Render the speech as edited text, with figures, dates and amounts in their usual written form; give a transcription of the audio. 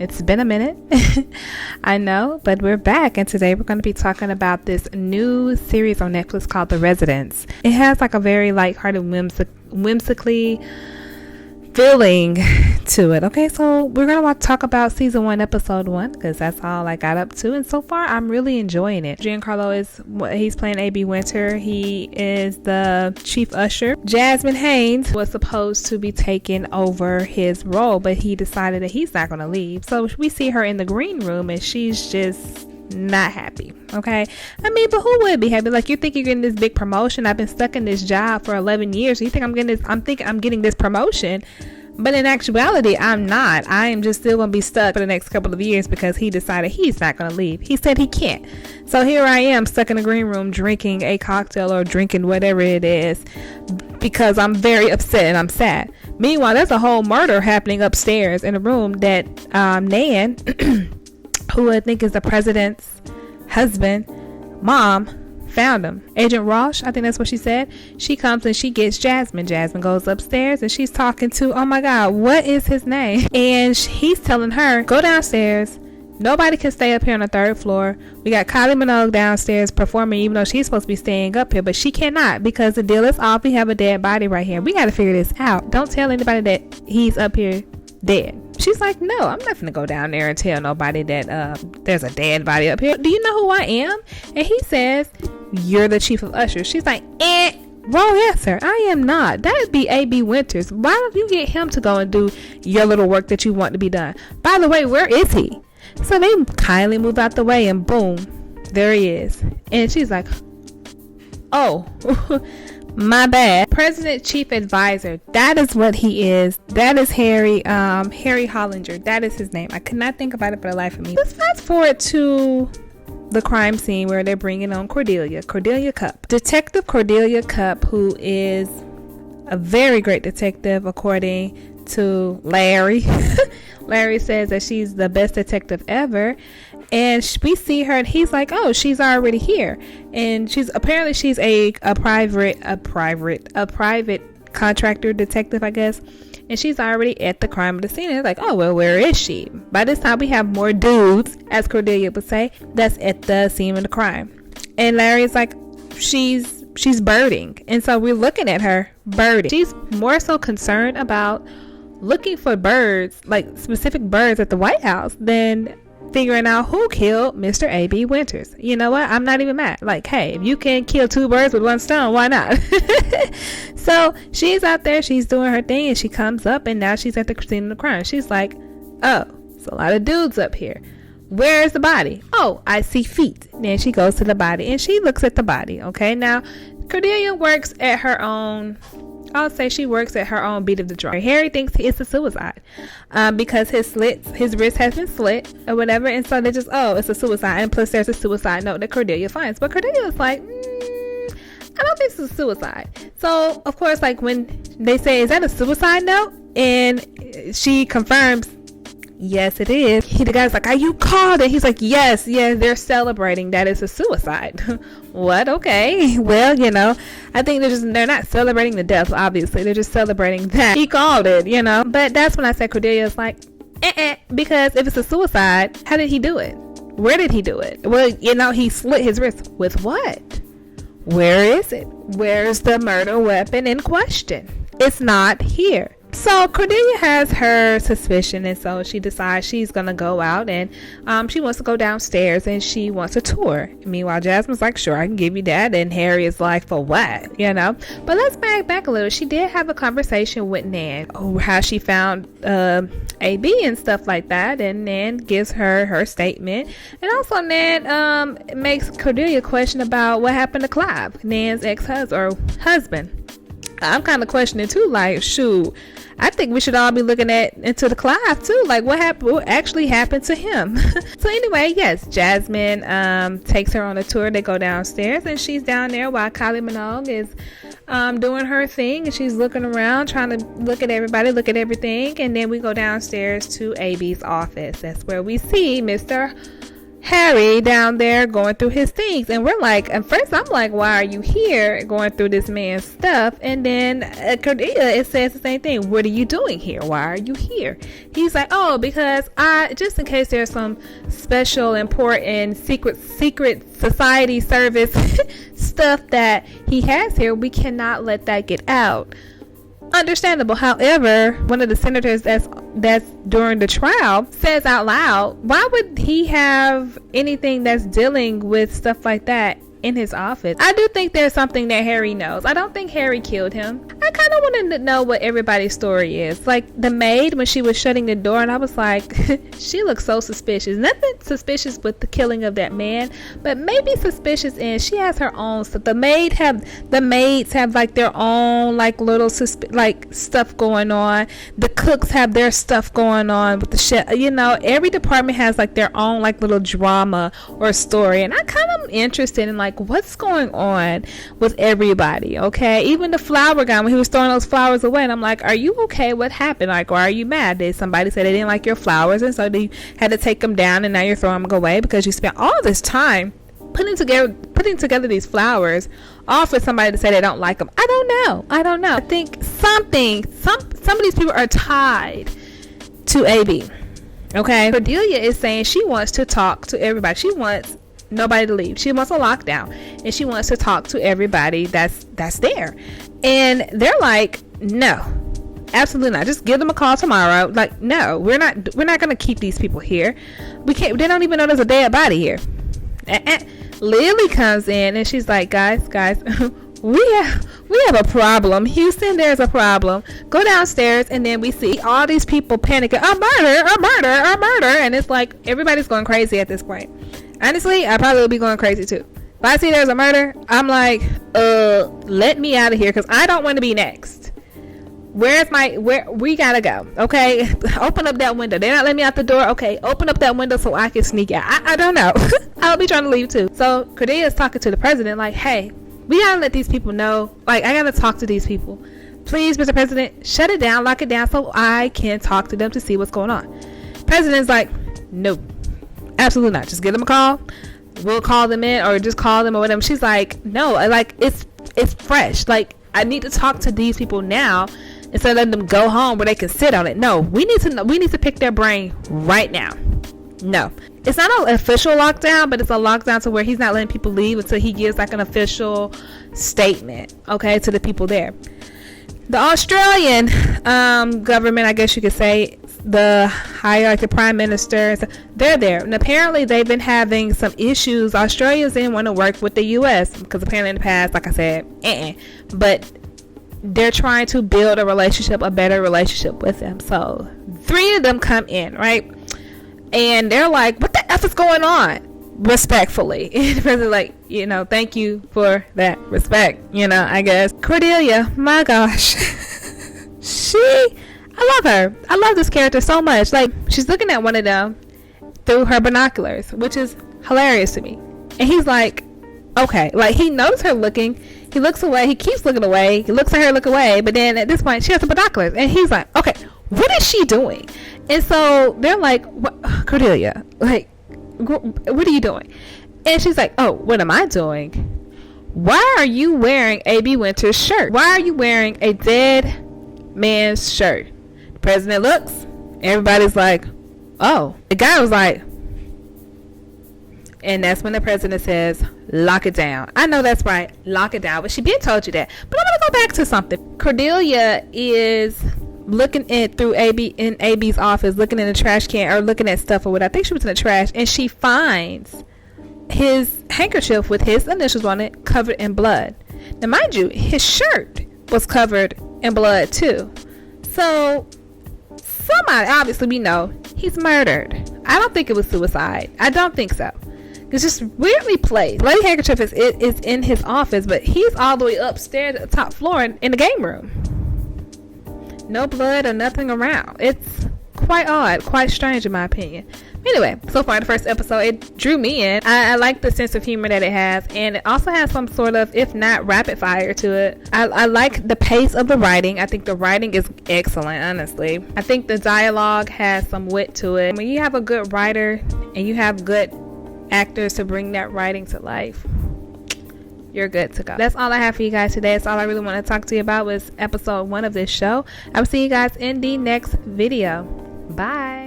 It's been a minute. I know, but we're back, and today we're going to be talking about this new series on Netflix called The Residence. It has like a very lighthearted, whimsically feeling to it. Okay, so we're going to talk about season 1, episode 1, because that's all I got up to, and so far I'm really enjoying it. Giancarlo he's playing A.B. Winter. He is the chief usher. Jasmine Haynes was supposed to be taking over his role, but he decided that he's not going to leave. So we see her in the green room, and she's just not happy. Okay, I mean, but who would be happy? Like, you think you're getting this big promotion? I've been stuck in this job for 11 years. So you think I'm getting this promotion, but in actuality I'm not. I am just still gonna be stuck for the next couple of years because he decided he's not gonna leave. He said he can't. So here I am stuck in the green room drinking a cocktail or drinking whatever it is because I'm very upset and I'm sad. Meanwhile, there's a whole murder happening upstairs in a room that Nan who I think is the president's husband, mom, found him. Agent Rosh, I think that's what she said. She comes and she gets Jasmine. Jasmine goes upstairs and she's talking to, oh my God, what is his name? And he's telling her, go downstairs. Nobody can stay up here on the 3rd floor. We got Kylie Minogue downstairs performing, even though she's supposed to be staying up here, but she cannot because the deal is off. We have a dead body right here. We got to figure this out. Don't tell anybody that he's up here dead. She's like, no, I'm not gonna go down there and tell nobody that there's a dead body up here. Do you know who I am? And he says, you're the chief of ushers. She's like, wrong answer. I am not. That'd be A.B. Winters. Why don't you get him to go and do your little work that you want to be done? By the way, where is he? So they kindly move out the way and boom, there he is. And she's like, oh, my bad. President Chief Advisor. That is what he is. That is Harry Hollinger. That is his name. I could not think about it for the life of me. Let's fast forward to the crime scene where they're bringing on Cordelia Cupp. Detective Cordelia Cupp, who is a very great detective according to Larry. Larry says that she's the best detective ever. And we see her and he's like, oh, she's already here. And she's a private contractor detective, I guess. And she's already at the crime of the scene. And it's like, oh, well, where is she? By this time we have more dudes, as Cordelia would say, that's at the scene of the crime. And Larry's like, she's birding. And so we're looking at her birding. She's more so concerned about looking for birds, like specific birds at the White House, than figuring out who killed Mr. A.B. Winters. You know what? I'm not even mad. Like, hey, if you can kill 2 birds with 1 stone, why not? So she's out there, she's doing her thing, and she comes up, and now she's at the scene of the crime. She's like, oh, it's a lot of dudes up here. Where is the body? Oh, I see feet. Then she goes to the body, and she looks at the body. Okay, now Cordelia works at her own... I'll say she works at her own beat of the drum. Harry thinks it's a suicide because his wrist has been slit or whatever, and so they just, oh, it's a suicide. And plus there's a suicide note that Cordelia finds, but Cordelia is like, I don't think it's a suicide. So of course, like when they say, is that a suicide note? And she confirms, yes, it is. The guy's like, are you called it? He's like, yes, they're celebrating that it's a suicide. What? Okay. Well, you know, I think they're not celebrating the death, obviously. They're just celebrating that he called it, you know. But that's when I said Cordelia's like, because if it's a suicide, how did he do it? Where did he do it? Well, you know, he slit his wrist. With what? Where is it? Where's the murder weapon in question? It's not here. So Cordelia has her suspicion, and so she decides she's gonna go out, and she wants to go downstairs and she wants a tour. Meanwhile, Jasmine's like, sure, I can give you that, and Harry is like, for what? You know. But let's back a little. She did have a conversation with Nan, how she found AB and stuff like that, and Nan gives her statement, and also Nan makes Cordelia question about what happened to Clive, Nan's husband. I'm kind of questioning too, like, shoot, I think we should all be looking into the Clive too, like what actually happened to him. So anyway, yes, Jasmine takes her on a tour. They go downstairs, and she's down there while Kylie Minogue is doing her thing, and she's looking around, trying to look at everybody, look at everything. And then we go downstairs to AB's office. That's where we see Mr. Harry down there going through his things. And we're like, at first I'm like, why are you here going through this man's stuff? And then Cordelia, it says the same thing. What are you doing here? Why are you here? He's like, oh, because just in case there's some special important secret society service stuff that he has here, we cannot let that get out. Understandable. However, one of the senators that's during the trial says out loud, why would he have anything that's dealing with stuff like that in his office? I do think there's something that Harry knows. I don't think Harry killed him. I kind of wanted to know what everybody's story is. Like the maid, when she was shutting the door, and I was like, she looks so suspicious. Nothing suspicious with the killing of that man, but maybe suspicious in she has her own stuff. The maids have like their own like little stuff going on. The cooks have their stuff going on with the chef. Every department has like their own like little drama or story, and I kind of am interested in like what's going on with everybody. Okay, even the flower guy, when he was throwing those flowers away, and I'm like, are you okay? What happened? Like, why are you mad? Did somebody say they didn't like your flowers and so they had to take them down and now you're throwing them away because you spent all this time putting together these flowers, all for somebody to say they don't like them? I don't know. I think some of these people are tied to AB. Okay, Cordelia is saying she wants to talk to everybody. She wants nobody to leave. She wants a lockdown, and she wants to talk to everybody that's there. And they're like, no, absolutely not. Just give them a call tomorrow. Like, no, we're not going to keep these people here. We can't. They don't even know there's a dead body here. Lily comes in and she's like, guys, we have a problem. Houston, there's a problem. Go downstairs, and then we see all these people panicking, a murder, and it's like everybody's going crazy at this point. Honestly, I probably would be going crazy too. If I see there's a murder, I'm like, let me out of here, because I don't want to be next. Where we gotta go? Okay, open up that window. They're not letting me out the door. Okay, open up that window so I can sneak out. I don't know. I'll be trying to leave too. So Cordelia's talking to the president like, hey, we gotta let these people know. Like, I gotta talk to these people. Please, Mr. President, shut it down, lock it down so I can talk to them to see what's going on. President's like, no, absolutely not. Just give them a call. We'll call them in, or just call them or whatever. She's like, no, like it's fresh. Like, I need to talk to these people now instead of letting them go home where they can sit on it. No, we need to know. We need to pick their brain right now. No, it's not an official lockdown, but it's a lockdown to where he's not letting people leave until he gives like an official statement, okay, to the people there. The Australian government, I guess you could say, the hierarchy, prime minister, they're there, and apparently they've been having some issues. Australians didn't want to work with the US because apparently in the past, like I said, but they're trying to build a better relationship with them. So 3 of them come in, right, and they're like, what the F is going on? Respectfully. And the president's like, thank you for that respect, I guess. Cordelia, my gosh. I love her. I love this character so much. Like, she's looking at one of them through her binoculars, which is hilarious to me. And he's like, okay. Like, he knows her looking. He looks away. He keeps looking away. He looks at her, look away. But then at this point, she has the binoculars. And he's like, okay, what is she doing? And so they're like, what? Cordelia, like, what are you doing? And she's like, oh, what am I doing? Why are you wearing A.B. Winter's shirt? Why are you wearing a dead man's shirt? The president looks. Everybody's like, oh. The guy was like, and that's when the president says, lock it down. I know that's right. Lock it down. But she been told you that. But I'm going to go back to something. Cordelia is looking through AB's office, looking in the trash can, or looking at stuff or what. I think she was in the trash, and she finds his handkerchief with his initials on it covered in blood. Now mind you, his shirt was covered in blood too. So somebody, obviously we know he's murdered. I don't think it was suicide. I don't think so. It's just weirdly placed. Bloody handkerchief is in his office, but he's all the way upstairs at the top floor in the game room. No blood or nothing around. It's quite odd, quite strange in my opinion. Anyway, so far the first episode, it drew me in. I like the sense of humor that it has, and it also has some sort of, if not rapid fire to it. I like the pace of the writing. I think the writing is excellent, honestly. I think the dialogue has some wit to it. When you have a good writer and you have good actors to bring that writing to life, you're good to go. That's all I have for you guys today. That's all I really want to talk to you about was episode 1 of this show. I will see you guys in the next video. Bye.